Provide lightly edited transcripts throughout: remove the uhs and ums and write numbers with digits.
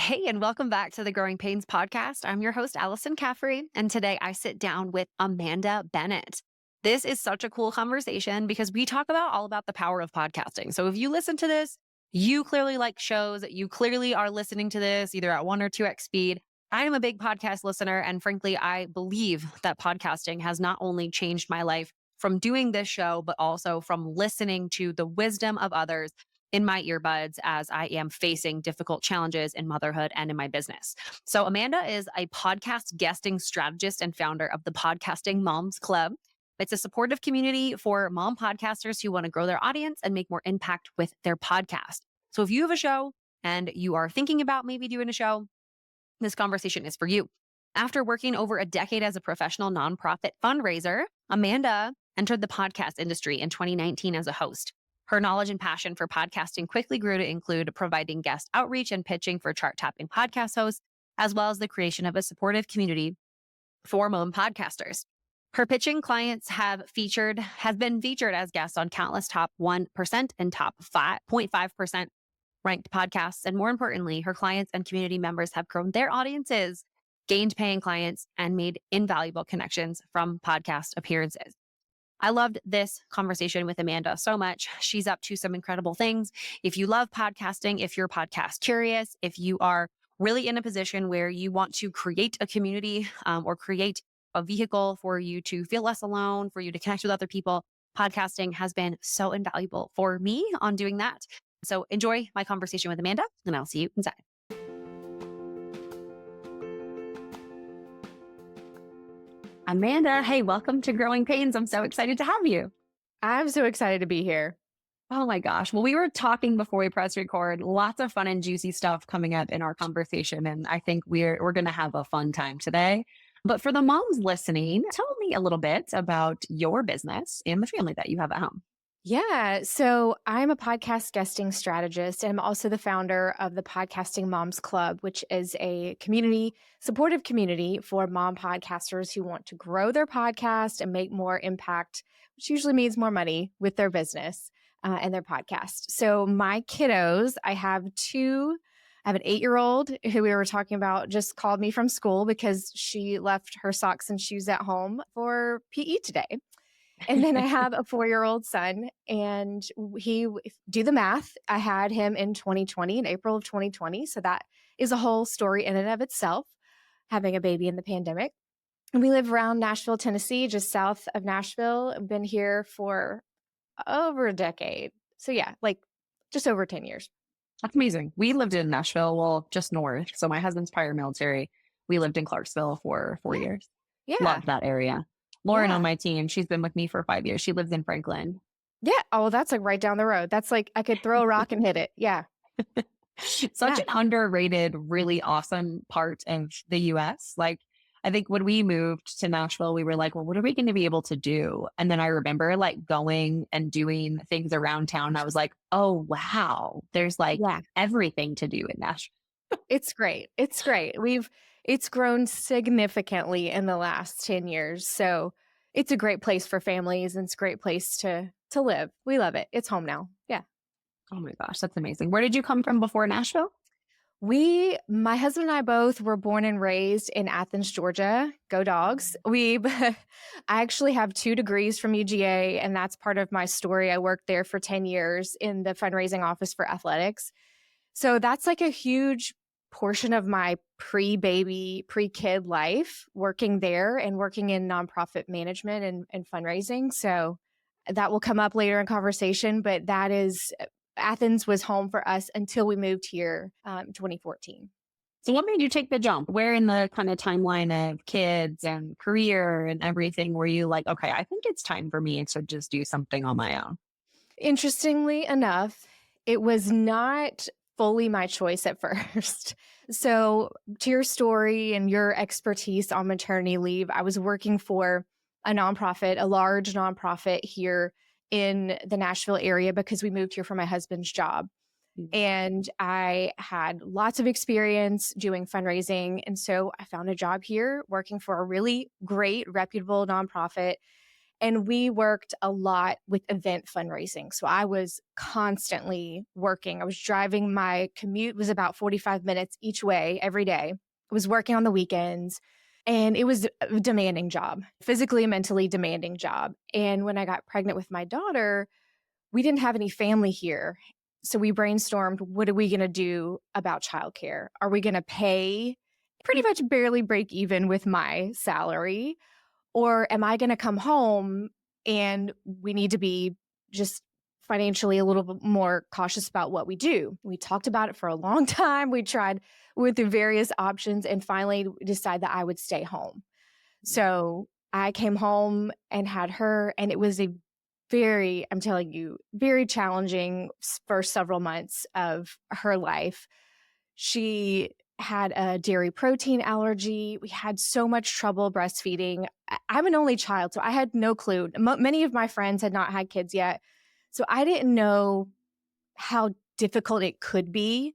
Hey, and welcome back to the Growing Pains podcast. I'm your host, Alyson Caffrey, and today I sit down with Amanda Bennett. This is such a cool conversation because we talk about all about the power of podcasting. So if you listen to this, you clearly like shows, you clearly are listening to this either at 1 or 2x speed. I am a big podcast listener, and frankly, I believe that podcasting has not only changed my life from doing this show, but also from listening to the wisdom of others in my earbuds as I am facing difficult challenges in motherhood and in my business. So Amanda is a podcast guesting strategist and founder of the Podcasting Moms Club. It's a supportive community for mom podcasters who want to grow their audience and make more impact with their podcast. So if you have a show and you are thinking about maybe doing a show, this conversation is for you. After working over a decade as a professional nonprofit fundraiser, Amanda entered the podcast industry in 2019 as a host. Her knowledge and passion for podcasting quickly grew to include providing guest outreach and pitching for chart-topping podcast hosts, as well as the creation of a supportive community for mom podcasters. Her pitching clients have been featured as guests on countless top 1% and top 5.5% ranked podcasts. And more importantly, her clients and community members have grown their audiences, gained paying clients, and made invaluable connections from podcast appearances. I loved this conversation with Amanda so much. She's up to some incredible things. If you love podcasting, if you're podcast curious, if you are really in a position where you want to create a community or create a vehicle for you to feel less alone, for you to connect with other people, podcasting has been so invaluable for me on doing that. So enjoy my conversation with Amanda, and I'll see you inside. Amanda, hey, welcome to Growing Pains. I'm so excited to have you. I'm so excited to be here. Oh my gosh. Well, we were talking before we press record, lots of fun and juicy stuff coming up in our conversation. And I think we're going to have a fun time today. But for the moms listening, tell me a little bit about your business and the family that you have at home. Yeah. So I'm a podcast guesting strategist, and I'm also the founder of the Podcasting Moms Club, which is a supportive community for mom podcasters who want to grow their podcast and make more impact, which usually means more money with their business and their podcast. So my kiddos, I have an 8-year-old who we were talking about just called me from school because she left her socks and shoes at home for PE today. And then I have a 4-year-old son, and do the math. I had him in 2020, in April of 2020. So that is a whole story in and of itself, having a baby in the pandemic. And we live around Nashville, Tennessee, just south of Nashville. I've been here for over a decade. So yeah, like just over 10 years. That's amazing. We lived in Nashville, well, just north. So my husband's prior military. We lived in Clarksville for 4 years. Yeah. Loved that area. Lauren on my team, she's been with me for 5 years. She lives in Franklin. Yeah. Oh, that's like right down the road. That's like I could throw a rock and hit it. Yeah. Such an underrated, really awesome part of the US. Like, I think when we moved to Nashville, we were like, well, what are we going to be able to do? And then I remember like going and doing things around town. I was like, oh, wow, there's like everything to do in Nashville. It's great. It's great. It's grown significantly in the last 10 years. So it's a great place for families, and it's a great place to live. We love it. It's home now. Yeah. Oh my gosh, that's amazing. Where did you come from before Nashville? My husband and I both were born and raised in Athens, Georgia. Go Dogs. I actually have 2 degrees from UGA, and that's part of my story. I worked there for 10 years in the fundraising office for athletics. So that's like a huge portion of my pre-baby, pre-kid life, working there and working in nonprofit management and fundraising. So that will come up later in conversation, but Athens was home for us until we moved here in 2014. So what made you take the jump? Where in the kind of timeline of kids and career and everything were you like, okay, I think it's time for me to just do something on my own? Interestingly enough, it was not fully my choice at first. So to your story and your expertise on maternity leave, I was working for a large nonprofit here in the Nashville area because we moved here for my husband's job. Mm-hmm. And I had lots of experience doing fundraising. And so I found a job here working for a really great, reputable nonprofit. And we worked a lot with event fundraising. So I was constantly working. I was driving, my commute was about 45 minutes each way every day. I was working on the weekends, and it was a demanding job, physically and mentally demanding job. And when I got pregnant with my daughter, we didn't have any family here. So we brainstormed, what are we going to do about childcare? Are we going to pay pretty much barely break even with my salary? Or am I going to come home and we need to be just financially a little bit more cautious about what we do? We talked about it for a long time. We went through various options and finally decided that I would stay home. So I came home and had her, and it was I'm telling you, very challenging first several months of her life. She had a dairy protein allergy. We had so much trouble breastfeeding. I'm an only child, so I had no clue. Many of my friends had not had kids yet. So I didn't know how difficult it could be.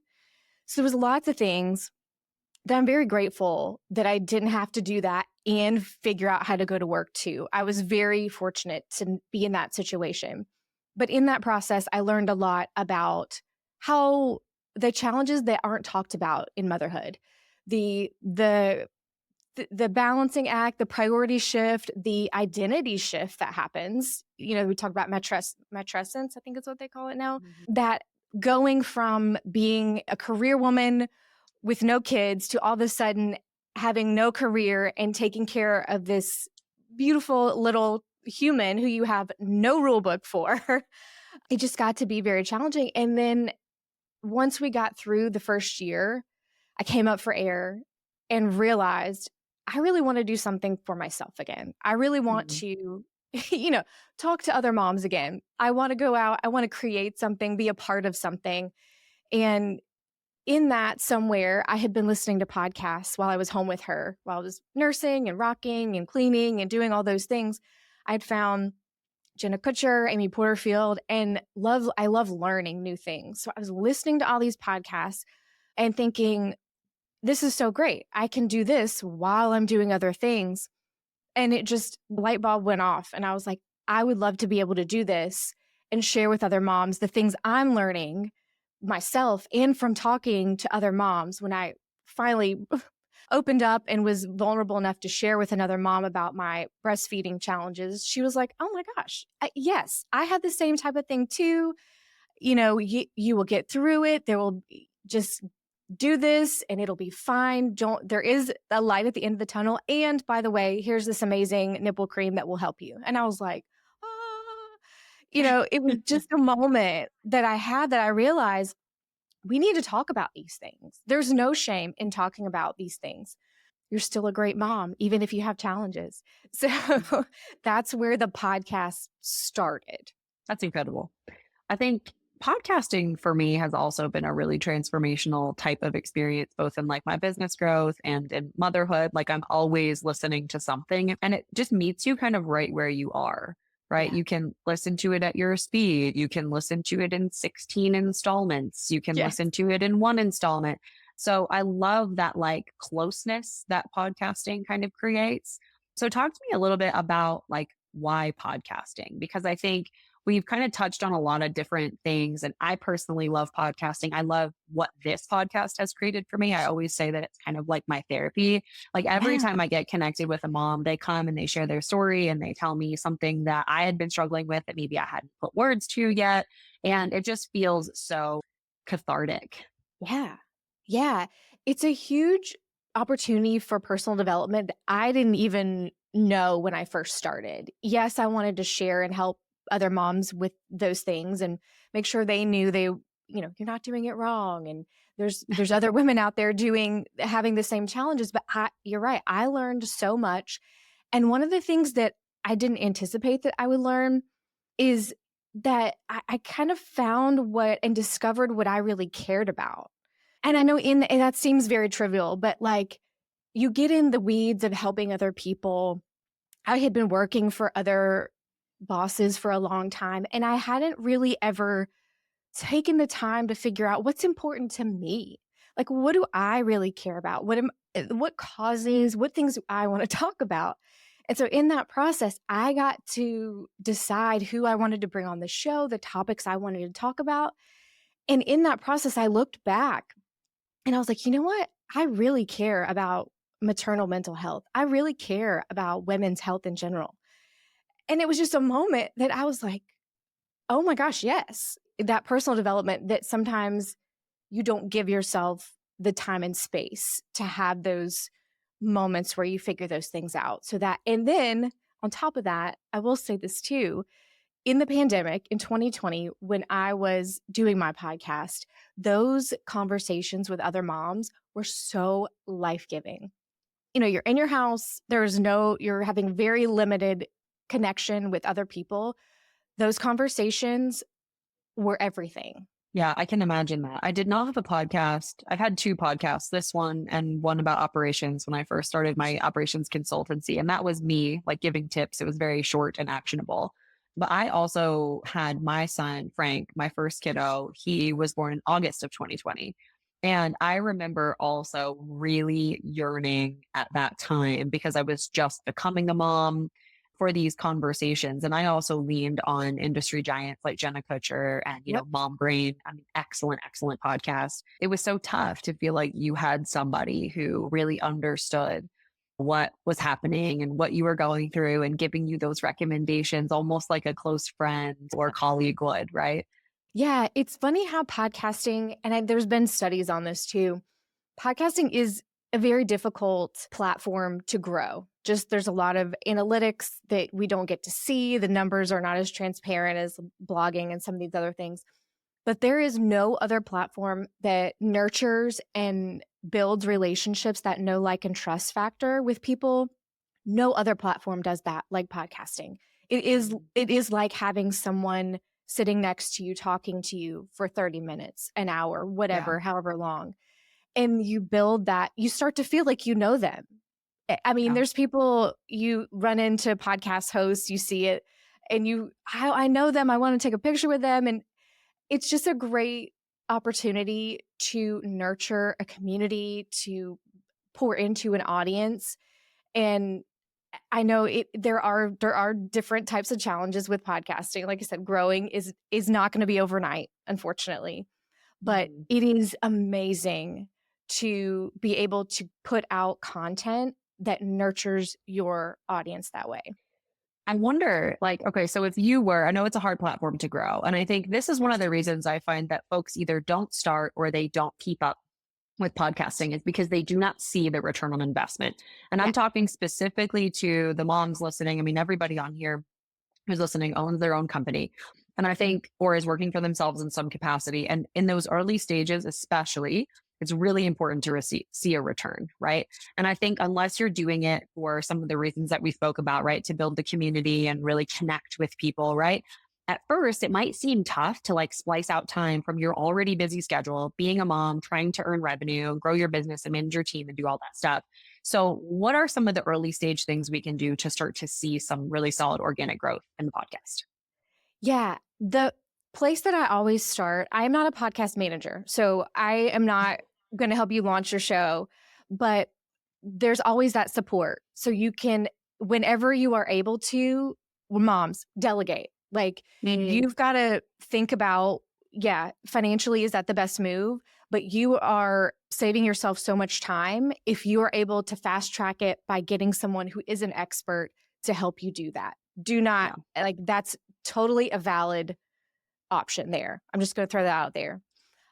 So there was lots of things that I'm very grateful that I didn't have to do that and figure out how to go to work too. I was very fortunate to be in that situation. But in that process, I learned a lot about how the challenges that aren't talked about in motherhood, the balancing act, the priority shift, the identity shift that happens. We talk about matrescence, I think is what they call it now. That going from being a career woman with no kids to all of a sudden having no career and taking care of this beautiful little human who you have no rule book for. It just got to be very challenging. And then once we got through the first year, I came up for air and realized I really want to do something for myself again. I really want to, talk to other moms again. I want to go out. I want to create something, be a part of something. And in that, somewhere, I had been listening to podcasts while I was home with her, while I was nursing and rocking and cleaning and doing all those things. I'd found Jenna Kutcher, Amy Porterfield, and I love learning new things. So I was listening to all these podcasts and thinking, this is so great. I can do this while I'm doing other things. And it just, light bulb went off. And I was like, I would love to be able to do this and share with other moms the things I'm learning myself and from talking to other moms. When I finally opened up and was vulnerable enough to share with another mom about my breastfeeding challenges, she was like, oh my gosh, yes, I had the same type of thing too. You will get through it. Just do this and it'll be fine. There is a light at the end of the tunnel. And by the way, here's this amazing nipple cream that will help you. And I was like, it was just a moment that I had that I realized we need to talk about these things. There's no shame in talking about these things. You're still a great mom, even if you have challenges. So that's where the podcast started. That's incredible. I think podcasting for me has also been a really transformational type of experience, both in like my business growth and in motherhood. Like I'm always listening to something and it just meets you kind of right where you are, right? Yeah. You can listen to it at your speed. You can listen to it in 16 installments. You can Yes. listen to it in one installment. So I love that like closeness that podcasting kind of creates. So talk to me a little bit about like why podcasting, because I think we've kind of touched on a lot of different things. And I personally love podcasting. I love what this podcast has created for me. I always say that it's kind of like my therapy. Like every Yeah. time I get connected with a mom, they come and they share their story and they tell me something that I had been struggling with that maybe I hadn't put words to yet. And it just feels so cathartic. Yeah. Yeah. It's a huge opportunity for personal development that I didn't even know when I first started. Yes, I wanted to share and help other moms with those things and make sure they knew you're not doing it wrong. And there's other women out there having the same challenges. But you're right. I learned so much. And one of the things that I didn't anticipate that I would learn is that I kind of found and discovered what I really cared about. And I know and that seems very trivial, but like you get in the weeds of helping other people. I had been working for other bosses for a long time, and I hadn't really ever taken the time to figure out what's important to me. Like, what do I really care about? What things do I want to talk about? And so in that process, I got to decide who I wanted to bring on the show, the topics I wanted to talk about. And in that process, I looked back and I was like, you know what? I really care about maternal mental health. I really care about women's health in general. And it was just a moment that I was like, oh my gosh, yes. That personal development that sometimes you don't give yourself the time and space to have those moments where you figure those things out. So that, and then on top of that, I will say this too. In the pandemic in 2020, when I was doing my podcast, those conversations with other moms were so life giving. You're in your house, you're having very limited connection with other people. Those conversations were everything. Yeah, I can imagine that. I did not have a podcast. I've had two podcasts, this one and one about operations when I first started my operations consultancy. And that was me like giving tips. It was very short and actionable. But I also had my son, Frank, my first kiddo. He was born in August of 2020. And I remember also really yearning at that time because I was just becoming a mom for these conversations. And I also leaned on industry giants like Jenna Kutcher and, Yep. Mom Brain. I mean, excellent, excellent podcast. It was so tough to feel like you had somebody who really understood what was happening and what you were going through and giving you those recommendations almost like a close friend or colleague would, right? Yeah, it's funny how podcasting, and there's been studies on this too. Podcasting is a very difficult platform to grow. Just there's a lot of analytics that we don't get to see. The numbers are not as transparent as blogging and some of these other things. But there is no other platform that nurtures and builds relationships, that know, like, and trust factor with people. No other platform does that like podcasting. It is like having someone sitting next to you talking to you for 30 minutes, an hour, Yeah. whatever, however long. And you build that, you start to feel like you know them. I mean, Yeah. there's people, you run into podcast hosts, you see it, and I know them, I want to take a picture with them. And it's just a great opportunity to nurture a community, to pour into an audience. And I know there are different types of challenges with podcasting. Like I said, growing is not going to be overnight, unfortunately. But Mhm. it is amazing to be able to put out content that nurtures your audience that way. I wonder, like, okay, so if you were, I know it's a hard platform to grow. And I think this is one of the reasons I find that folks either don't start or they don't keep up with podcasting is because they do not see the return on investment. And Yeah. I'm talking specifically to the moms listening. I mean, everybody on here who's listening owns their own company. And I think, or is working for themselves in some capacity. And in those early stages, especially, it's really important to see a return, right? And I think unless you're doing it for some of the reasons that we spoke about, right? To build the community and really connect with people, right? At first, it might seem tough to like splice out time from your already busy schedule, being a mom, trying to earn revenue, grow your business and manage your team and do all that stuff. So, what are some of the early stage things we can do to start to see some really solid organic growth in the podcast? Yeah. The place that I always start, I am not a podcast manager, so I am not going to help you launch your show, but there's always that support. So you can, whenever you are able to, moms, delegate. Like, Mhm. you've got to think about, yeah, financially, is that the best move? But you are saving yourself so much time if you are able to fast track it by getting someone who is an expert to help you do that. Do not, Yeah. like, that's totally a valid option there. I'm just going to throw that out there.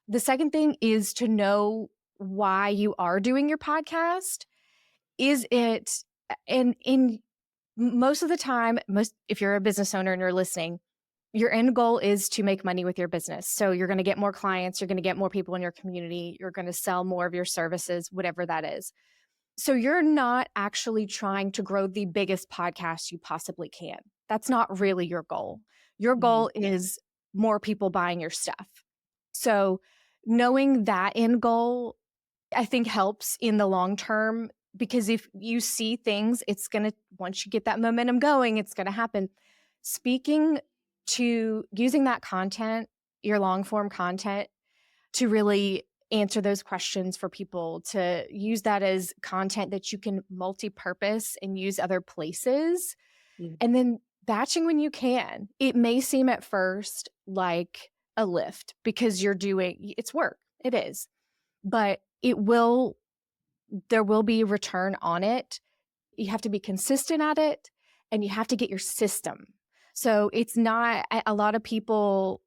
The second thing is to know why you are doing your podcast. Is it, and in most of the time, most, if you're a business owner and you're listening, your end goal is to make money with your business. So you're going to get more clients, you're going to get more people in your community, you're going to sell more of your services, whatever that is. So you're not actually trying to grow the biggest podcast you possibly can. That's not really your goal. Your Mhm. goal is more people buying your stuff. So knowing that end goal, I think, helps in the long term, because if you see things, it's going to, once you get that momentum going, it's going to happen. Speaking to using that content, your long form content, to really answer those questions for people, to use that as content that you can multi-purpose and use other places. Mm. And then batching when you can. It may seem at first like a lift because it's work. It is. But there will be a return on it. You have to be consistent at it and you have to get your system. So it's not, a lot of people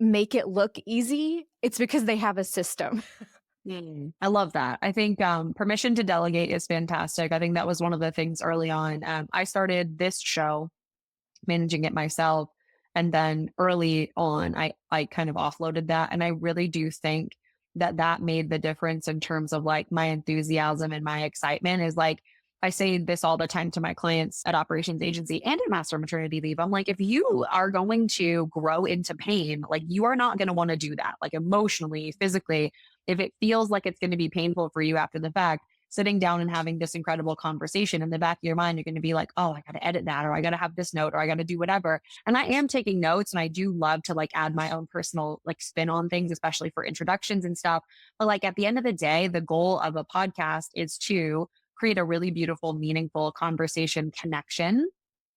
make it look easy. It's because they have a system. I love that. I think permission to delegate is fantastic. I think that was one of the things early on. I started this show managing it myself. And then early on, I kind of offloaded that. And I really do think that that made the difference in terms of like my enthusiasm and my excitement is like, I say this all the time to my clients at operations agency and at master maternity leave. I'm like, if you are going to grow into pain, like you are not going to want to do that, like emotionally, physically, if it feels like it's going to be painful for you after the fact, sitting down and having this incredible conversation in the back of your mind, you're going to be like, oh, I got to edit that, or I got to have this note, or I got to do whatever. And I am taking notes and I do love to like add my own personal like spin on things, especially for introductions and stuff. But like at the end of the day, the goal of a podcast is to create a really beautiful, meaningful conversation connection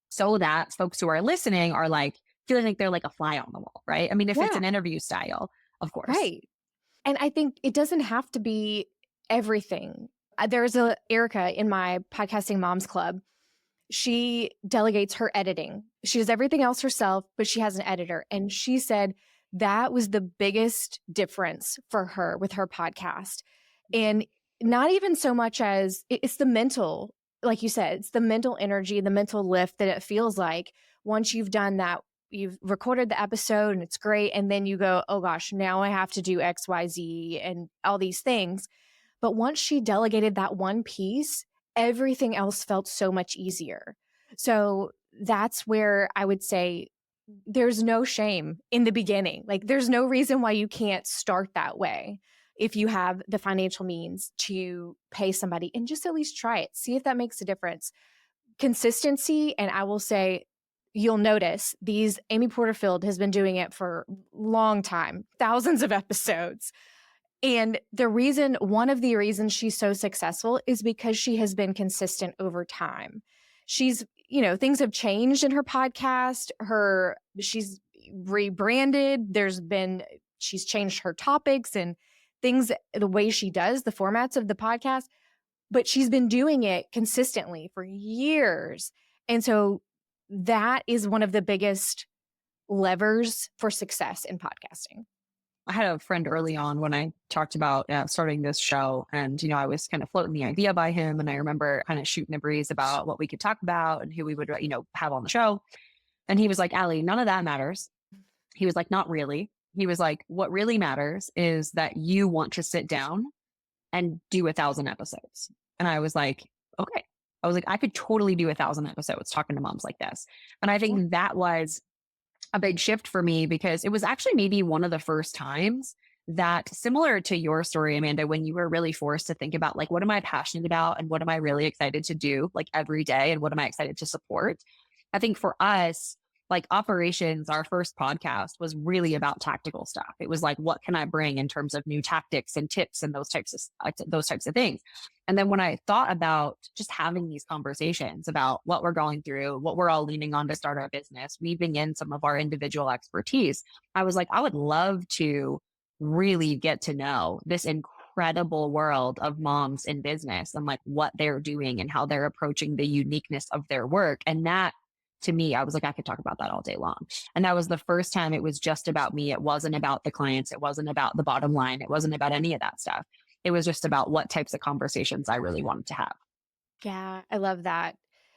so that folks who are listening are like feeling like they're like a fly on the wall, right? I mean, if it's Yeah, an interview style, of course. right. And I think it doesn't have to be everything. There's a Erica in my podcasting moms club. She delegates her editing. She does everything else herself, but she has an editor. And she said that was the biggest difference for her with her podcast. And not even so much as it's the mental, like you said, it's the mental energy, the mental lift that it feels like once you've done that. You've recorded the episode and it's great. And then you go, oh gosh, now I have to do XYZ and all these things. But once she delegated that one piece, everything else felt so much easier. So that's where I would say there's no shame in the beginning. Like there's no reason why you can't start that way if you have the financial means to pay somebody, and just at least try it. See if that makes a difference. Consistency, and I will say you'll notice these Amy Porterfield has been doing it for a long time, thousands of episodes. And one of the reasons she's so successful is because she has been consistent over time. Things have changed in her podcast. She's rebranded. She's changed her topics and things, the way she does the formats of the podcast, but she's been doing it consistently for years. And so that is one of the biggest levers for success in podcasting. I had a friend early on when I talked about starting this show, and I was kind of floating the idea by him, and I remember kind of shooting the breeze about what we could talk about and who we would have on the show. And he was like, "Allie, none of that matters." He was like, "Not really." He was like, "What really matters is that you want to sit down and do 1,000 episodes." And I was like, "Okay." I was like, "I could totally do 1,000 episodes talking to moms like this." And I think that was a big shift for me because it was actually maybe one of the first times that, similar to your story, Amanda, when you were really forced to think about like, what am I passionate about and what am I really excited to do like every day and what am I excited to support? I think for us, like operations, our first podcast was really about tactical stuff. It was like, what can I bring in terms of new tactics and tips and those types of things. And then when I thought about just having these conversations about what we're going through, what we're all leaning on to start our business, weaving in some of our individual expertise, I was like, I would love to really get to know this incredible world of moms in business and like what they're doing and how they're approaching the uniqueness of their work. And that, to me, I was like, I could talk about that all day long. And that was the first time it was just about me. It wasn't about the clients. It wasn't about the bottom line. It wasn't about any of that stuff. It was just about what types of conversations I really wanted to have. Yeah, I love that.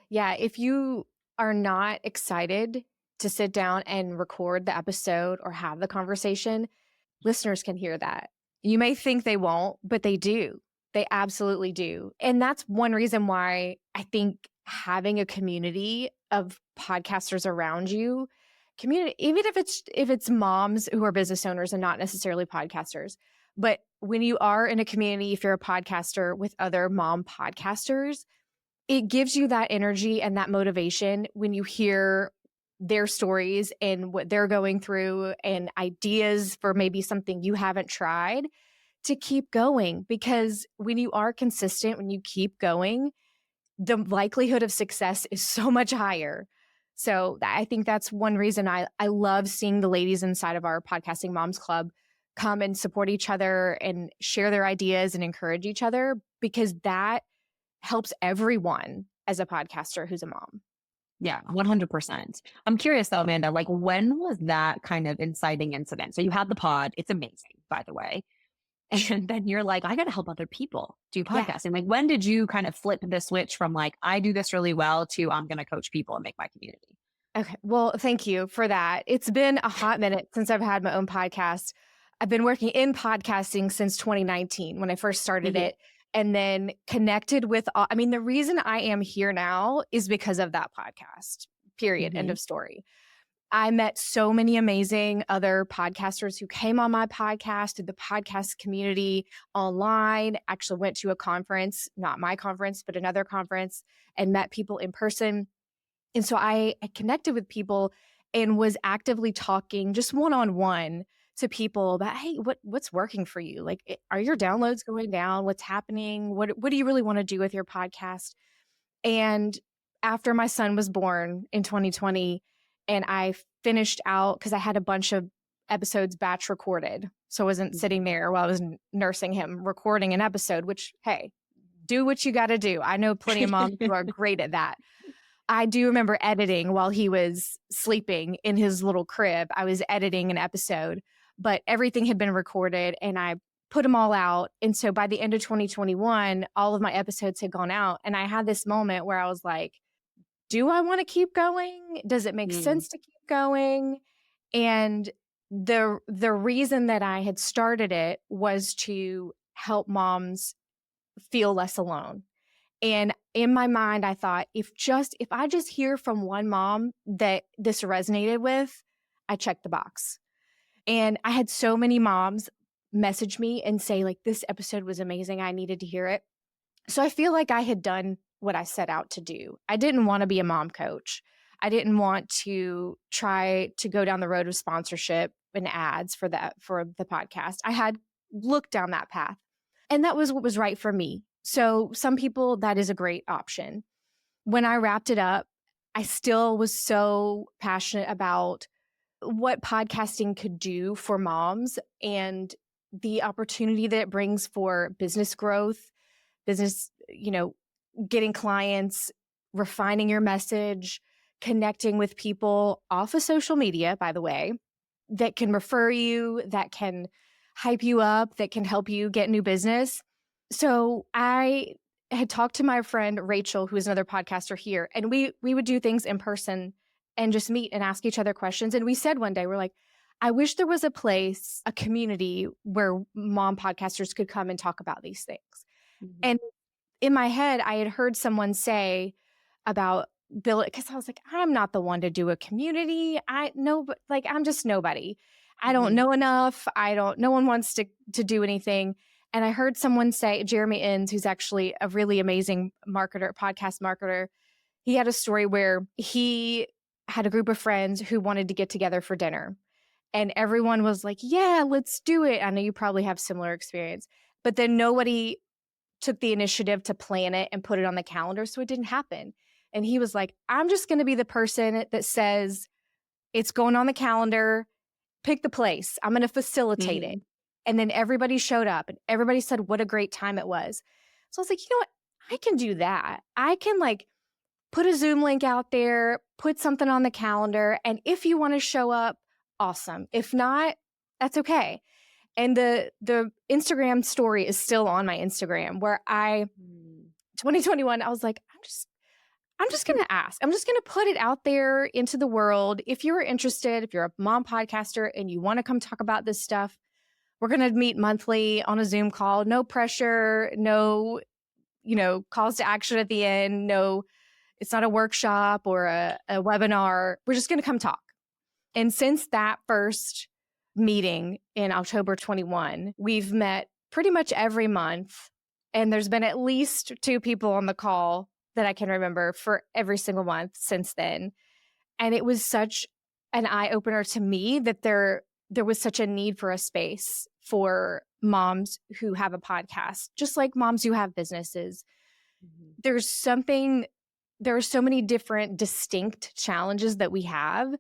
Yeah, if you are not excited to sit down and record the episode or have the conversation, listeners can hear that. You may think they won't, but they do. They absolutely do. And that's one reason why I think having a community of podcasters around you, even if it's moms who are business owners and not necessarily podcasters, but when you are in a community, if you're a podcaster with other mom podcasters, it gives you that energy and that motivation when you hear their stories and what they're going through and ideas for maybe something you haven't tried. to keep going, because when you are consistent, when you keep going, the likelihood of success is so much higher. So I think that's one reason I love seeing the ladies inside of our Podcasting Moms Club come and support each other and share their ideas and encourage each other, because that helps everyone as a podcaster who's a mom. Yeah, 100%. I'm curious though, Amanda, like when was that kind of inciting incident? So you had the pod. It's amazing, by the way. And then you're like, I got to help other people do Yeah. podcasting. Like, when did you kind of flip the switch from like, I do this really well to I'm going to coach people and make my community? Okay. Well, thank you for that. It's been a hot minute since I've had my own podcast. I've been working in podcasting since 2019 when I first started Hmm. it, and then connected with I mean, the reason I am here now is because of that podcast. Period. End Hmm. of story. I met so many amazing other podcasters who came on my podcast, did the podcast community online, actually went to a conference, not my conference, but another conference, and met people in person. And so I connected with people and was actively talking just one-on-one to people about, hey, what's working for you? Like, are your downloads going down? What's happening? What do you really want to do with your podcast? And after my son was born in 2020, and I finished out because I had a bunch of episodes batch recorded. So I wasn't sitting Hmm. there while I was nursing him recording an episode, which, hey, do what you got to do. I know plenty of moms who are great at that. I do remember editing while he was sleeping in his little crib. I was editing an episode, but everything had been recorded and I put them all out. And so by the end of 2021, all of my episodes had gone out. And I had this moment where I was like, do I want to keep going? Does it make Hmm. sense to keep going? And the reason that I had started it was to help moms feel less alone. And in my mind, I thought, if I just hear from one mom that this resonated with, I checked the box. And I had so many moms message me and say, like, this episode was amazing. I needed to hear it. So I feel like I had done what I set out to do. I didn't want to be a mom coach. I didn't want to try to go down the road of sponsorship and ads for the podcast. I had looked down that path, and that was what was right for me. So some people, that is a great option. When I wrapped it up, I still was so passionate about what podcasting could do for moms and the opportunity that it brings for business growth, business, getting clients, refining your message, connecting with people off of social media, by the way, that can refer you, that can hype you up, that can help you get new business. So I had talked to my friend Rachel, who is another podcaster here, and we would do things in person and just meet and ask each other questions. And we said one day, we're like, I wish there was a place, a community where mom podcasters could come and talk about these things. Hmm. And in my head, I had heard someone say about Bill, because I was like, I'm not the one to do a community. I know, but like, I'm just nobody. I don't Hmm. know enough. No one wants to do anything. And I heard someone say, Jeremy Inns, who's actually a really amazing marketer, podcast marketer, he had a story where he had a group of friends who wanted to get together for dinner. And everyone was like, yeah, let's do it. I know you probably have similar experience. But then nobody took the initiative to plan it and put it on the calendar, so it didn't happen. And he was like, I'm just going to be the person that says it's going on the calendar, pick the place. I'm going to facilitate it. Hmm. And then everybody showed up and everybody said what a great time it was. So I was like, you know what? I can do that. I can like put a Zoom link out there, put something on the calendar, and if you want to show up, awesome. If not, that's okay. And the Instagram story is still on my Instagram where 2021, I was like, I'm just going to ask. I'm just going to put it out there into the world. If you're interested, if you're a mom podcaster and you want to come talk about this stuff, we're going to meet monthly on a Zoom call. No pressure, no, calls to action at the end. No, it's not a workshop or a webinar. We're just going to come talk. And since that first meeting in October 21, we've met pretty much every month. And there's been at least 2 people on the call that I can remember for every single month since then. And it was such an eye opener to me that there was such a need for a space for moms who have a podcast, just like moms who have businesses. Mhm. There's something, there are so many different distinct challenges that we have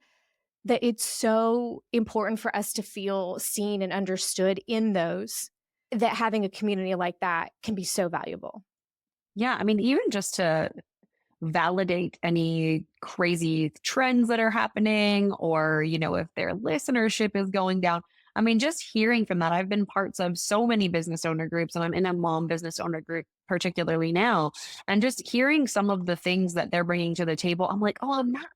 that it's so important for us to feel seen and understood in those, that having a community like that can be so valuable. Yeah. I mean, even just to validate any crazy trends that are happening or, if their listenership is going down. I mean, just hearing from that, I've been parts of so many business owner groups and I'm in a mom business owner group, particularly now. And just hearing some of the things that they're bringing to the table, I'm like, oh, I'm not,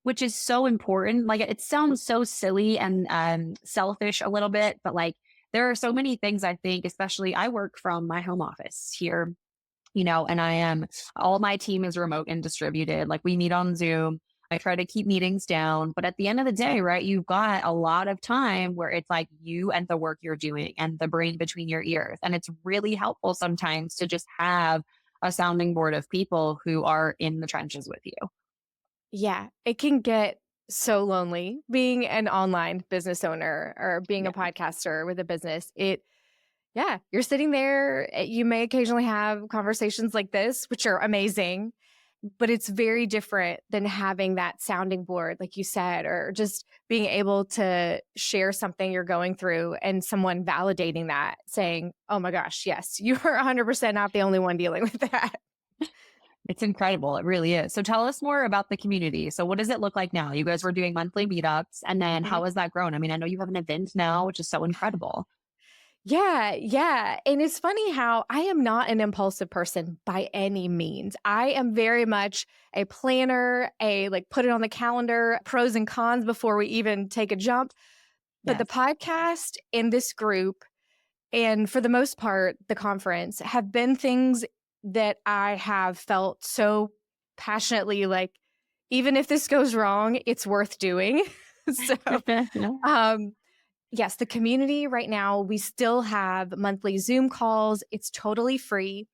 which is so important. Like it sounds so silly and selfish a little bit, but like there are so many things I think, especially I work from my home office here, and all my team is remote and distributed. Like we meet on Zoom. I try to keep meetings down. But at the end of the day, right, you've got a lot of time where it's like you and the work you're doing and the brain between your ears. And it's really helpful sometimes to just have a sounding board of people who are in the trenches with you. Yeah, it can get so lonely being an online business owner or being a Yeah. podcaster with a business. Yeah, you're sitting there. You may occasionally have conversations like this, which are amazing, but it's very different than having that sounding board, like you said, or just being able to share something you're going through and someone validating that, saying, oh my gosh, yes, you are 100% not the only one dealing with that. It's incredible. It really is. So tell us more about the community. So what does it look like now? You guys were doing monthly meetups and then Mhm. how has that grown? I mean, I know you have an event now, which is so incredible. Yeah, yeah. And it's funny how I am not an impulsive person by any means. I am very much a planner, a like put it on the calendar, pros and cons before we even take a jump. But the Yes. podcast and this group, and for the most part, the conference have been things that I have felt so passionately like, even if this goes wrong, it's worth doing. So, Yeah. um, yes, the community right now, we still have monthly Zoom calls. It's totally free.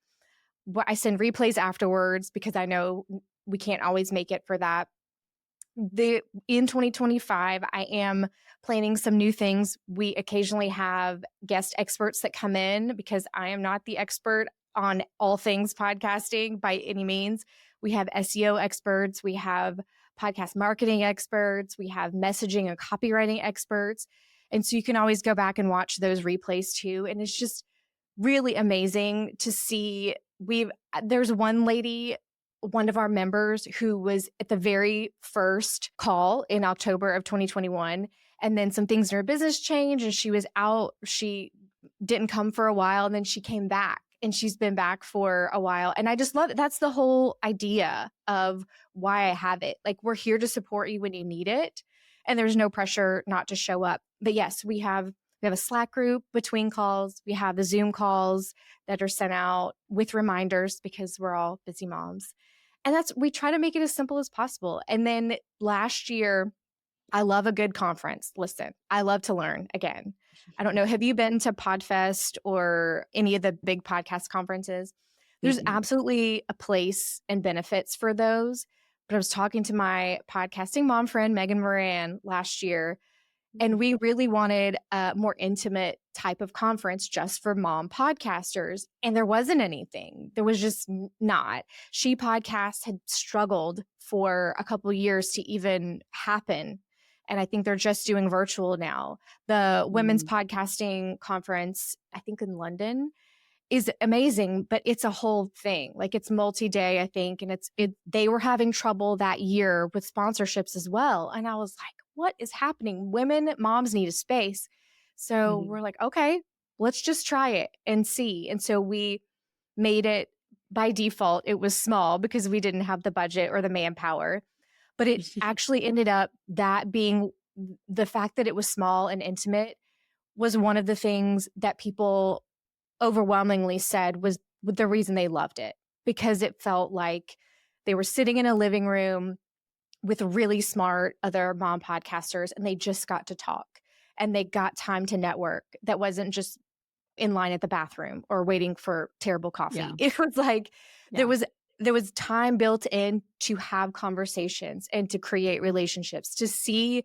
I send replays afterwards because I know we can't always make it for that. The In 2025, I am planning some new things. We occasionally have guest experts that come in because I am not the expert on all things podcasting by any means. We have SEO experts, we have podcast marketing experts, we have messaging and copywriting experts. And so you can always go back and watch those replays too. And it's just really amazing to see. There's one lady, one of our members who was at the very first call in October of 2021. And then some things in her business changed and she was out. She didn't come for a while and then she came back and she's been back for a while. And I just love it. That's the whole idea of why I have it. Like we're here to support you when you need it. And there's no pressure not to show up. But yes, we have a Slack group between calls. We have the Zoom calls that are sent out with reminders because we're all busy moms. And we try to make it as simple as possible. And then last year, I love a good conference. Listen, I love to learn again. I don't know. Have you been to Podfest or any of the big podcast conferences? There's Mm-mm. absolutely a place and benefits for those. But I was talking to my podcasting mom friend, Megan Moran, last year, and we really wanted a more intimate type of conference just for mom podcasters. And there wasn't anything. There was just not. She Podcasts had struggled for a couple of years to even happen. And I think they're just doing virtual now. The women's Mm. podcasting conference, I think in London, is amazing, but it's a whole thing. Like it's multi-day, I think, and they were having trouble that year with sponsorships as well. And I was like, what is happening? Women, moms need a space. So Mhm. we're like, okay, let's just try it and see. And so we made it by default. It was small because we didn't have the budget or the manpower, but it actually ended up that being the fact that it was small and intimate was one of the things that people overwhelmingly said was the reason they loved it, because it felt like they were sitting in a living room with really smart other mom podcasters and they just got to talk and they got time to network that wasn't just in line at the bathroom or waiting for terrible coffee. Yeah. It was like there Yeah. was there was time built in to have conversations and to create relationships, to see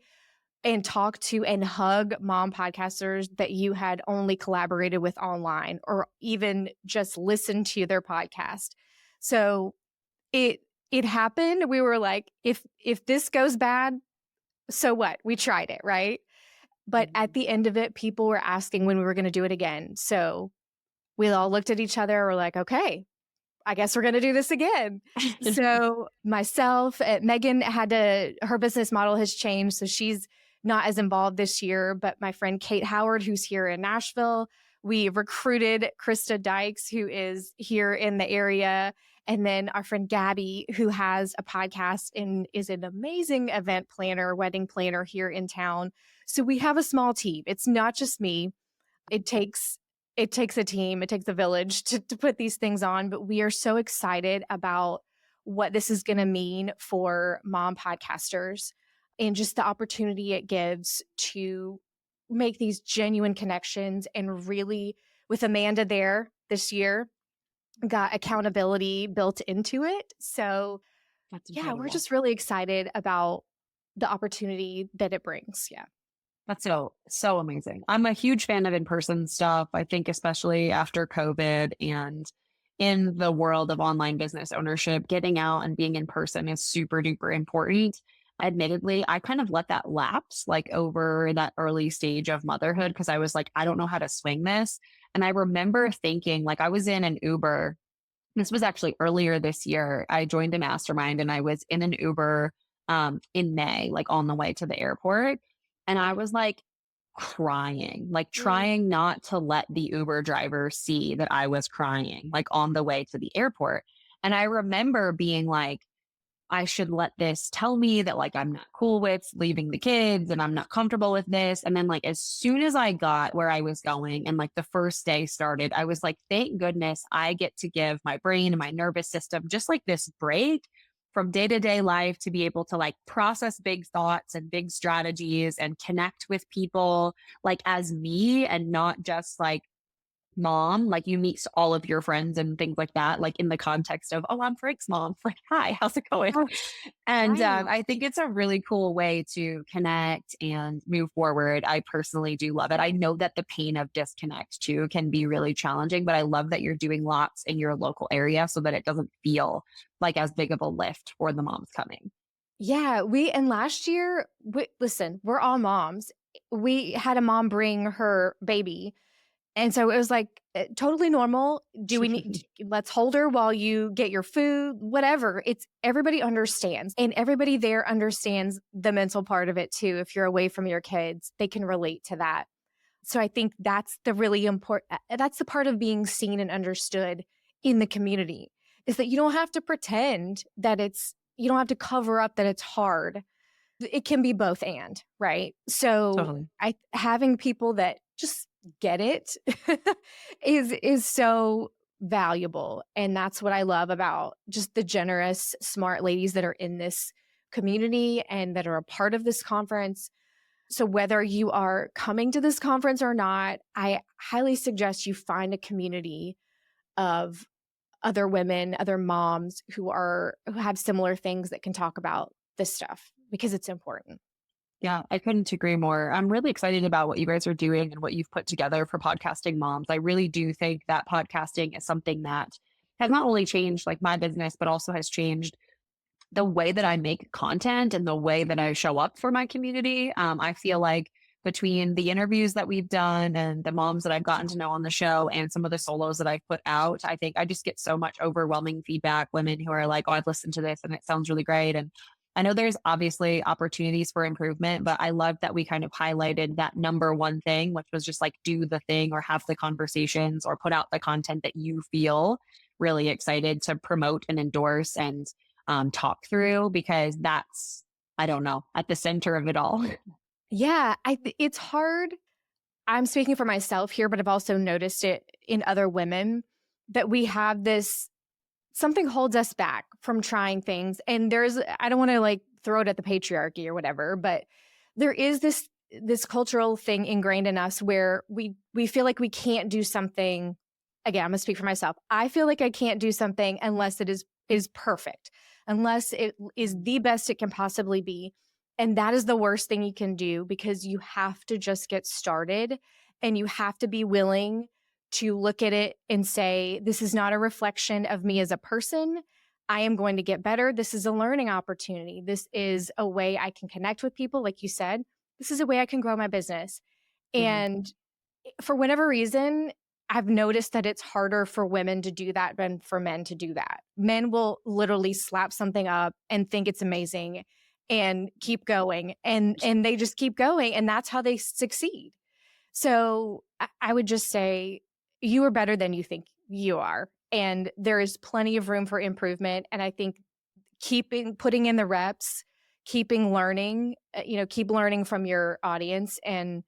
and talk to and hug mom podcasters that you had only collaborated with online or even just listened to their podcast. So it it happened. We were like, if this goes bad, so what? We tried it, right? But at Mhm. the end of it, people were asking when we were going to do it again. So we all looked at each other. We're like, okay, I guess we're going to do this again. So myself, Megan her business model has changed. So she's not as involved this year, but my friend Kate Howard, who's here in Nashville, we recruited Krista Dykes, who is here in the area. And then our friend Gabby, who has a podcast and is an amazing event planner, wedding planner here in town. So we have a small team. It's not just me. It takes a team, it takes a village to put these things on, but we are so excited about what this is going to mean for mom podcasters and just the opportunity it gives to make these genuine connections and really with Amanda there this year got accountability built into it. So, That's yeah, we're incredible. just really excited about the opportunity that it brings. Yeah. That's so amazing. I'm a huge fan of in-person stuff. I think especially after COVID and in the world of online business ownership, getting out and being in person is super duper important. Admittedly, I kind of let that lapse like over that early stage of motherhood because I was like, I don't know how to swing this. And I remember thinking, like, I was in an Uber. This was actually earlier this year. I joined a mastermind and I was in an Uber in May, like on the way to the airport. And I was like crying, like Mm. trying not to let the Uber driver see that I was crying, like on the way to the airport. And I remember being like, I should let this tell me that like I'm not cool with leaving the kids and I'm not comfortable with this. And then like as soon as I got where I was going and like the first day started, I was like, thank goodness I get to give my brain and my nervous system just like this break from day-to-day life to be able to like process big thoughts and big strategies and connect with people like as me and not just like mom, like you meet all of your friends and things like that, like in the context of, oh, I'm Frank's mom. Like, hi, how's it going? Oh, And right. I think it's a really cool way to connect and move forward. I personally do love it. I know that the pain of disconnect too can be really challenging, but I love that you're doing lots in your local area so that it doesn't feel like as big of a lift for the moms coming. Yeah, and last year, listen, we're all moms. We had a mom bring her baby. And so it was like totally normal. Do we need, let's hold her while you get your food, whatever. It's everybody understands. And everybody there understands the mental part of it too. If you're away from your kids, they can relate to that. So I think that's the really important, that's the part of being seen and understood in the community is that you don't have to pretend that you don't have to cover up that it's hard. It can be both and, right? So Totally. having people that just get it is so valuable. And that's what I love about just the generous, smart ladies that are in this community and that are a part of this conference. So, whether you are coming to this conference or not, I highly suggest you find a community of other women, other moms who have similar things that can talk about this stuff because it's important. Yeah, I couldn't agree more. I'm really excited about what you guys are doing and what you've put together for podcasting moms. I really do think that podcasting is something that has not only changed like my business, but also has changed the way that I make content and the way that I show up for my community. I feel like between the interviews that we've done and the moms that I've gotten to know on the show and some of the solos that I've put out, I think I just get so much overwhelming feedback, women who are like, oh, I've listened to this and it sounds really great. And I know there's obviously opportunities for improvement, but I love that we kind of highlighted that number one thing, which was just like do the thing or have the conversations or put out the content that you feel really excited to promote and endorse and talk through because that's, I don't know, at the center of it all. Yeah, it's hard. I'm speaking for myself here, but I've also noticed it in other women that we have this something holds us back from trying things. And I don't want to like throw it at the patriarchy or whatever, but there is this cultural thing ingrained in us where we feel like we can't do something. Again, I'm gonna speak for myself. I feel like I can't do something unless it is perfect, unless it is the best it can possibly be. And that is the worst thing you can do because you have to just get started and you have to be willing to look at it and say, this is not a reflection of me as a person. I am going to get better. This is a learning opportunity. This is a way I can connect with people. Like you said, this is a way I can grow my business. Mhm. And for whatever reason, I've noticed that it's harder for women to do that than for men to do that. Men will literally slap something up and think it's amazing and keep going and they just keep going and that's how they succeed. So I would just say you are better than you think you are. And there is plenty of room for improvement. And I think putting in the reps, keeping learning, keep learning from your audience and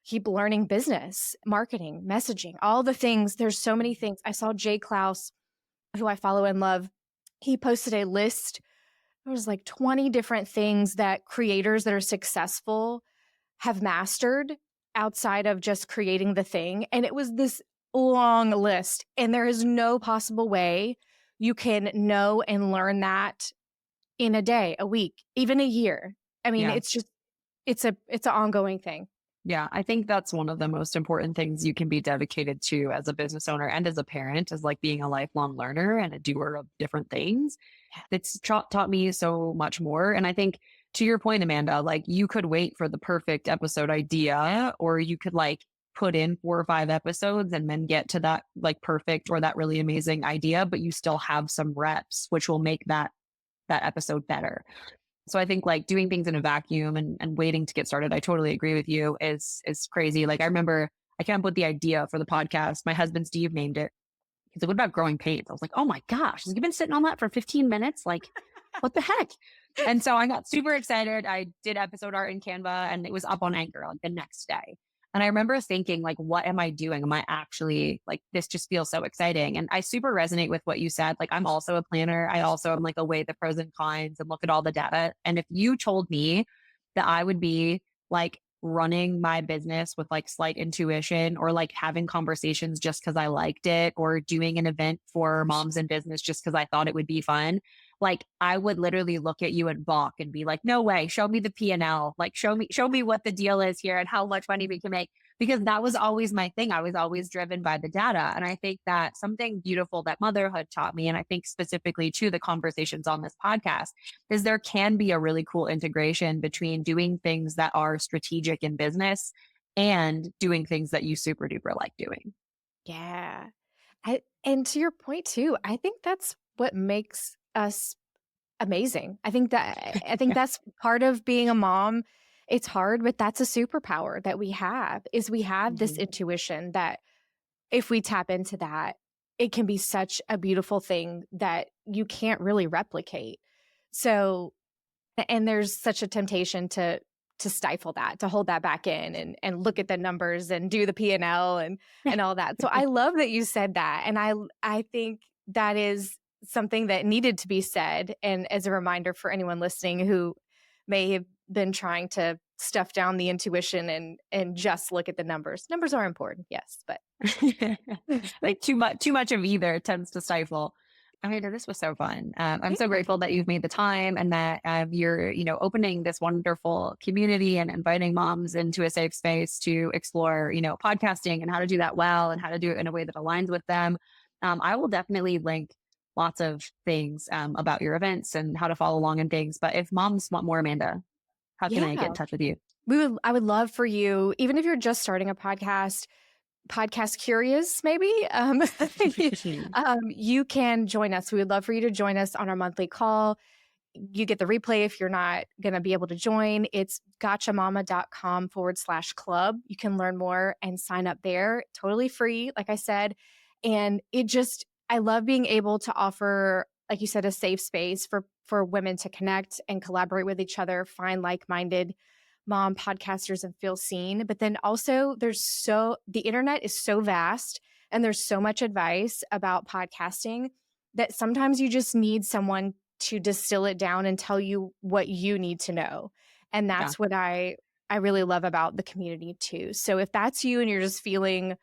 keep learning business, marketing, messaging, all the things. There's so many things. I saw Jay Klaus, who I follow and love. He posted a list. There was like 20 different things that creators that are successful have mastered outside of just creating the thing. And it was this long list. And there is no possible way you can know and learn that in a day, a week, even a year. I mean, Yeah. it's an ongoing thing. Yeah, I think that's one of the most important things you can be dedicated to as a business owner and as a parent is like being a lifelong learner and a doer of different things. It's taught me so much more. And I think to your point, Amanda, like you could wait for the perfect episode idea, or you could like put in 4 or 5 episodes and then get to that like perfect or that really amazing idea, but you still have some reps, which will make that episode better. So I think like doing things in a vacuum and waiting to get started, I totally agree with you is crazy. Like I remember I came up with the idea for the podcast. My husband Steve named it. He's like, what about growing pains? I was like, oh my gosh, you've been sitting on that for 15 minutes? Like, what the heck? And so I got super excited. I did episode art in Canva and it was up on Anchor like the next day. And I remember thinking, like, what am I doing? Am I actually like, this just feels so exciting. And I super resonate with what you said. Like, I'm also a planner. I also am like, weigh the pros and cons and look at all the data. And if you told me that I would be like running my business with like slight intuition or like having conversations just because I liked it or doing an event for moms in business just because I thought it would be fun, like I would literally look at you and balk and be like, no way, show me the P&L. Like show me what the deal is here and how much money we can make. Because that was always my thing. I was always driven by the data. And I think that something beautiful that motherhood taught me, and I think specifically to the conversations on this podcast, is there can be a really cool integration between doing things that are strategic in business and doing things that you super duper like doing. Yeah. And to your point too, I think that's what makes us amazing. I think Yeah. that's part of being a mom. It's hard, but that's a superpower that we have this Mhm. intuition that if we tap into that, it can be such a beautiful thing that you can't really replicate. So and there's such a temptation to stifle that, to hold that back in and look at the numbers and do the P&L and all that. So I love that you said that. And I think that is something that needed to be said. And as a reminder for anyone listening who may have been trying to stuff down the intuition and just look at the numbers. Numbers are important, yes, but Like too much of either tends to stifle. Amanda, this was so fun. I'm so yeah. grateful that you've made the time and that you're, opening this wonderful community and inviting moms into a safe space to explore, podcasting and how to do that well and how to do it in a way that aligns with them. I will definitely link lots of things about your events and how to follow along and things. But if moms want more, Amanda, how can I get Yeah. in touch with you? I would love for you, even if you're just starting a podcast curious, maybe, you can join us. We would love for you to join us on our monthly call. You get the replay if you're not going to be able to join. It's gotchamama.com/club. You can learn more and sign up there. Totally free, like I said. And I love being able to offer, like you said, a safe space for women to connect and collaborate with each other, find like-minded mom podcasters and feel seen. But then also the internet is so vast and there's so much advice about podcasting that sometimes you just need someone to distill it down and tell you what you need to know. And Yeah. that's what I really love about the community too. So if that's you and you're just feeling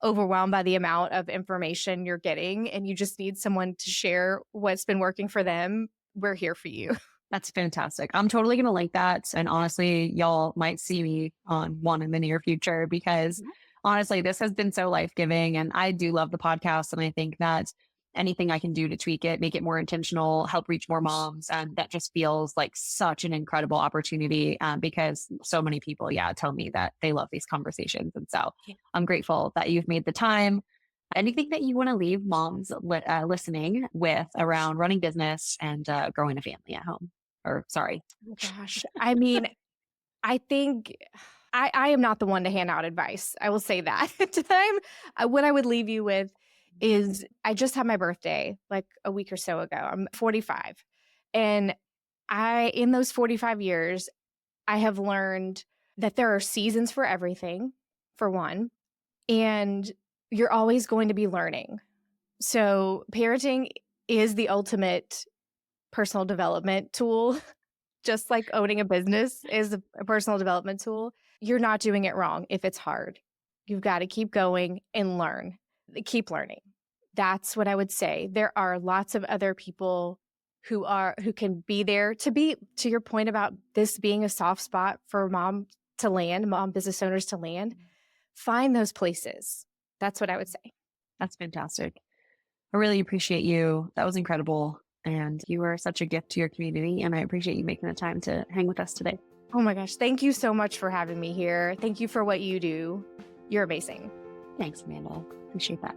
overwhelmed by the amount of information you're getting and you just need someone to share what's been working for them, we're here for you. That's fantastic. I'm totally going to like that. And honestly, y'all might see me on one in the near future because honestly, this has been so life giving. And I do love the podcast. And I think that anything I can do to tweak it, make it more intentional, help reach more moms, and that just feels like such an incredible opportunity because so many people, yeah, tell me that they love these conversations. And so I'm grateful that you've made the time. Anything that you want to leave moms listening with around running business and growing a family at home? Or sorry. Oh gosh. I mean, I think I am not the one to hand out advice. I will say that. What I would leave you with is I just had my birthday like a week or so ago. I'm 45. And in those 45 years, I have learned that there are seasons for everything, for one, and you're always going to be learning. So parenting is the ultimate personal development tool. Just like owning a business is a personal development tool. You're not doing it wrong if it's hard. You've got to keep going and learn. Keep learning. That's what I would say. There are lots of other people who can be there to your point about this being a soft spot for mom business owners to land. Find those places. That's what I would say. That's fantastic. I really appreciate you. That was incredible. And you are such a gift to your community. And I appreciate you making the time to hang with us today. Oh my gosh. Thank you so much for having me here. Thank you for what you do. You're amazing. Thanks, Amanda. Appreciate that.